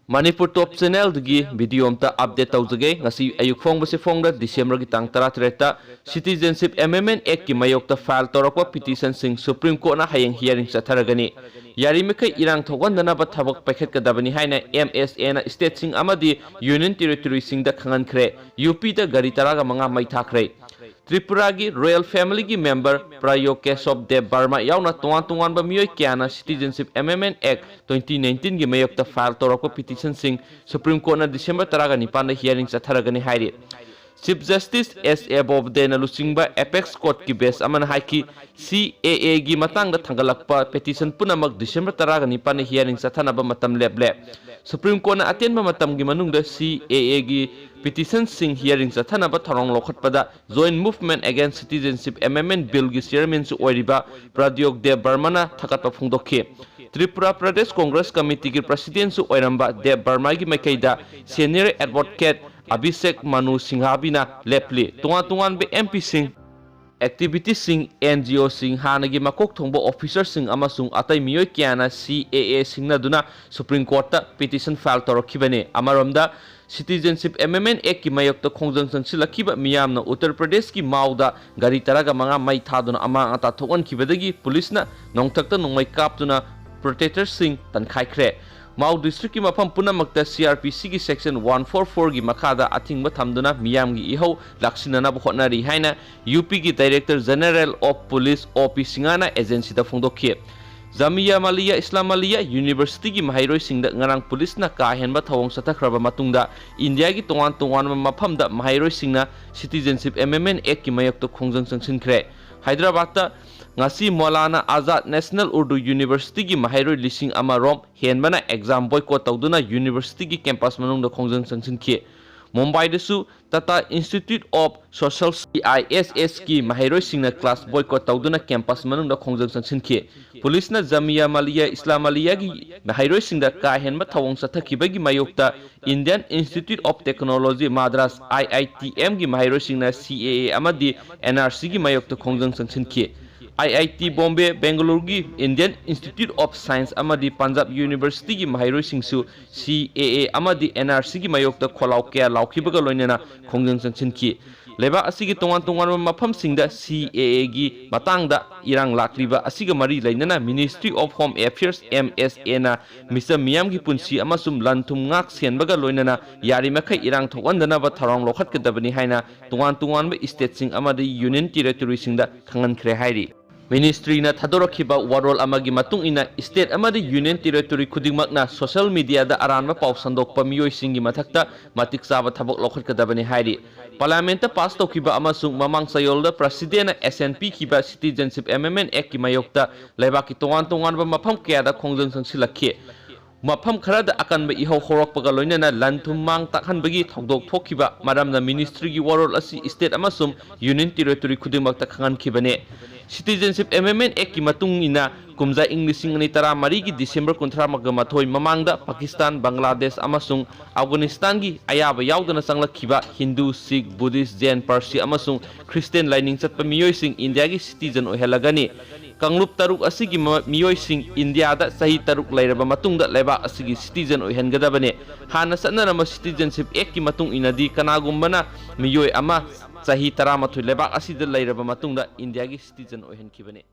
Manipur Top Channel dagi video amta update tawjage ngasi ayuk fongbase fongra December gi tang 13 Citizenship Amendment Act ki mayokta file torakwa petition sing Supreme Court na hayeng hearing chatharagani yari mekai irang thogandana ba thabak paikhat kadabani haina MSA na state sing amadi union territory sing da khangankre UP da gari taraga manga mai thakhre Tripura gi royal family gi member Prayo Kesop Dev Barma yauna tuan ba miyoi kyana Citizenship Amendment Act 2019 gi mayokta file torakwa petition sing Supreme Court na December 19 na hearing chatharagani hairi Chief Justice S.A. Bobde na lusingba Apex Court ki base aman haiki CAA gi matang da thangalakpa petition punamak December 19 na hearing chathanaba matam leble Supreme Court na atenba matam gi manungda CAA gi petition sing hearing chathanaba tharong lokhatpada Joint Movement Against Citizenship Amendment Bill gi chairman su oiriba Pradyog Dev Barmana thakatpa phungdokhi Tripura Pradesh Congress Committee ki president su oiramba Dev Barma gi maikaida senior advocate Abhishek Manu Singhabina lepli tungan be MP sing activity sing NGO sing hanagi makok thongbo officer sing amasung atai miyoi kyana CAA singna duna Supreme Court ta petition file torokhibane amaromda Citizenship Amendment Act ki mayokta khongjang sangsilakiba miyamna Uttar Pradesh ki mauda gari taraga manga mai thaduna ama ata thokan khibadagi police na nongthakta nongmai kaptuna protector sing tankhaikhre Mau district ki mafam punamakta CRPC ki section 144 gi makhada athingba thamduna miyam gi ihau laksinana bu hotnari haina UP ki Director General of Police OP Singana agency da phongdokhi Jamia Maliya Islamaliya University ki mahairoi singda ngarang police na ka henba thawong satakhraba matungda India ki tongan mafam da mahairoi singna Citizenship Amendment Act ki mayokto khongjang sangsinkhre Hyderabad ta ngasi Maulana Azad National Urdu University ki mahairoi lising amarom henbana exam boycott tawduna university ki campus manungda khongjang sangsinki Mumbai dasu Tata Institute of Social CISS ki mahairoi singna class boycott tawduna campus manungda khongjang sangsinki police na Jamia Maliya Islamaliya ki mahairoi singda ka henba thawong sathakibagi mayokta Indian Institute of Technology Madras IITM ki mahairoi singna CAA amadi NRC ki mayokta khongjang sangsinki IIT Bombay Bangalore gi Indian Institute of Science amadi Punjab University gi mahairoi singsu CAA amadi NRC gi mayokta kholau kya laukhibaga loinena khongjang sangsinki leba asigi tongan mafam singda CAA gi matangda irang lakriba asiga mari lainana Ministry of Home Affairs MSA na Mr Miyam gi punsi amasum Lanpham ngak senbaga loinana yari makai irang thokandana ba tharong lokhat kadabani haina tongan ba state sing amadi union territory singda khangan khre hairi Ministry na thadorokhiba warol amagi matung ina state amadi union territory khudingmakna social media da aranba paw sandokpa miyoi singi mathakta matik chaba thabok lokhat kadabani hairi parliament ta pass tokhiba amasung mamang sayolda president na SNP khiba Citizenship Amendment Act ki mayokta leibaki tongan ba mafam kya da khongjang sangsilakhi mafam khara da akanba ihau khorokpaga loinana Lanpham mang takhanbagi thokdok thokhiba maramna ministry gi warol asi state amasum union territory khudingmakta khangan khibane Citizenship Amendment Act ki matung ina kumza Englishing ani tara mari gi December 13 mamangda Pakistan Bangladesh amasung Afghanistan gi ayaba yaudana sanglakhiba Hindu Sikh Buddhist Jain Parsi amasung Christian lining chatpa miyoi sing India gi citizen ohelagani Kanglup taruk asigi miyoi sing India da sahi taruk lairaba matungda leba asigi citizen ohengadabane hana sanarama Citizenship Act ki matung inadi kanagumbana miyoi ama sahi 13 lebak asida lairaba matungda India gi citizen ohenkhibane